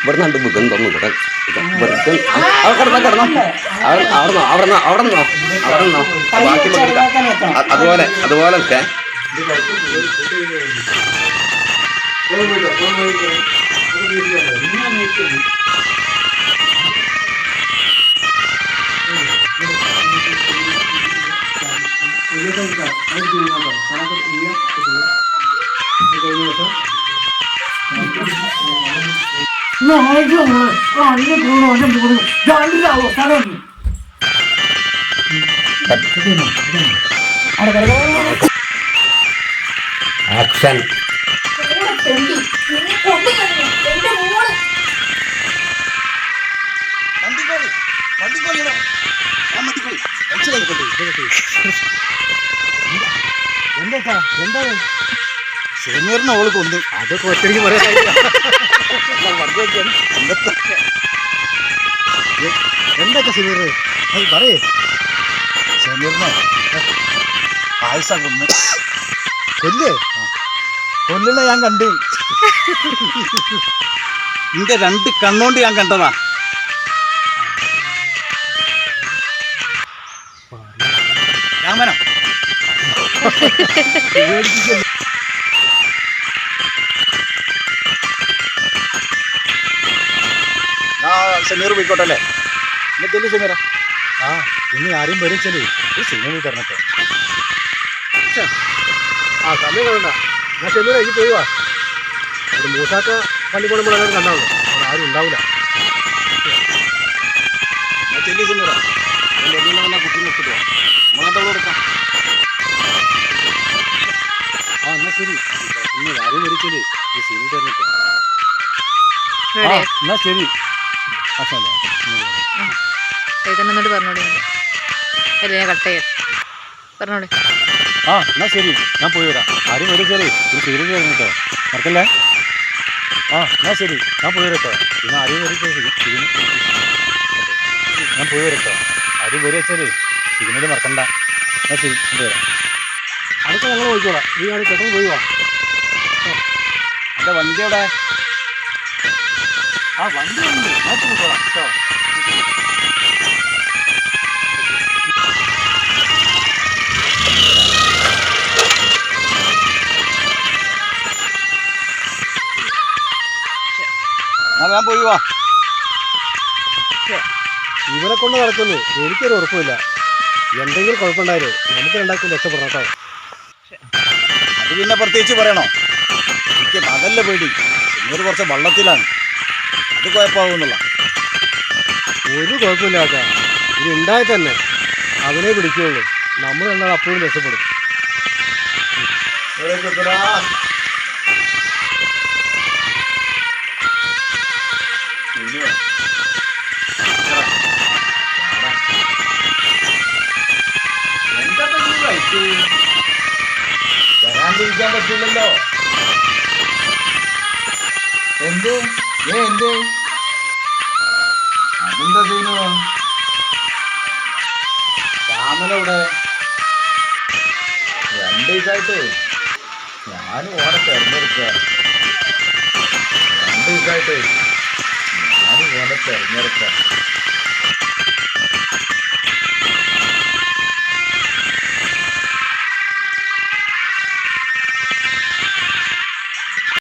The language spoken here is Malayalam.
ഇവിടെ നിന്ന് വിഗം തന്നു ഇവിടെ അവിടെ ബാക്കി അതുപോലെ അതുപോലെ ഒക്കെ ആക്ഷൻ. എന്താ ഷമീറിനെ അവള് കൊന്നു. അതൊക്കെ ഒറ്റയ്ക്ക് പറയാൻ എന്തൊക്കെ ഷമീർ പറയേ. ഷമീറിനെ ആയിഷ കൊന്ന്. കൊല്ലേ കൊല്ലുന്ന ഞാൻ കണ്ട്. നിന്റെ 2 കണ്ണോണ്ട് ഞാൻ കണ്ടതാ. രാമനോ ഷമീർ പോയിക്കോട്ടെ അല്ലേ? എന്നിട്ട് ഷമീറ ഇനി ആരെയും വരച്ചല്ലേ ഒരു സിനിമ തരണത്തെ. സമയം കളണ്ട. ഞാൻ ഷമീറ ഇനി പോയി വാ. ഒരു മൂസാക്ക പള്ളി പോണപ്പോൾ അങ്ങനെ കണ്ടാവുള്ളൂ. അവിടെ ആരും ഉണ്ടാവില്ല. ഞാൻ ചെല്ലി ഷമീറ കുട്ടി നിർത്തിട്ട് വാ. നമ്മളെന്താ കൊടുക്കാം. എന്നാ ശരി. ഇനി ആരും വരച്ചല്ലേ ഒരു സിനിമ തരണത്തെ. എന്നാ ശരി. എന്നിട്ട് പറഞ്ഞോളി. അല്ലേ ഞാൻ കട്ട് ചെയ്യാം. പറഞ്ഞോളി. എന്നാ ശരി, ഞാൻ പോയി വരാം. ആരും വരച്ചാലേ ഒരു സീരിയസ് ആയിരുന്നു കേട്ടോ, മറക്കല്ലേ. എന്നാ ശരി, ഞാൻ പോയി വരട്ടോ. പിന്നെ ആരും വരച്ചേ ഞാൻ പോയി വരട്ടോ. ആരും വരച്ചാലേ ഇതിനോട് മറക്കണ്ട. എന്നാ ശരി, ഞാൻ വരാം. അടുത്ത ഞങ്ങൾ പോയിക്കോളാം. നീ ആരും പെട്ടെന്ന് പോയി വാ. എൻ്റെ വണ്ടി എവിടെ? വണ്ടി ഉണ്ട്, ഞാൻ പോയിക്കോളാം കേട്ടോ. ഞാൻ പോയി വാ. ഇവരെ കൊണ്ട് നടക്കുന്നു എനിക്കൊരു ഉറപ്പില്ല. എന്തെങ്കിലും കുഴപ്പമുണ്ടായാലേ നമുക്ക് രണ്ടാൾക്കും രക്ഷപ്പെടണം കേട്ടോ. അത് പിന്നെ പ്രത്യേകിച്ച് പറയണോ? എനിക്ക് അതല്ല പേടി. ഇവർ കുറച്ച് വള്ളത്തിലാണ്. അത് കുഴപ്പമാകുന്നുള്ള ഒരു കുഴപ്പമില്ല കേട്ടോ. ഇത് ഉണ്ടായി തന്നെ അവനെ പിടിക്കുകയുള്ളൂ. നമ്മൾ രണ്ടാൾ അപ്പോഴും രക്ഷപ്പെടും. വരാണ്ടിരിക്കാൻ പറ്റില്ലല്ലോ. എന്ത് എന്ത് അതെന്താ സീനോ? രാമനവിടെ 2 ദിവസമായിട്ട് ഞാനും ഓനെ തെരഞ്ഞെടുക്കുക. 2 ദിവസമായിട്ട് ഞാനും ഓനെ തെരഞ്ഞെടുക്കുക.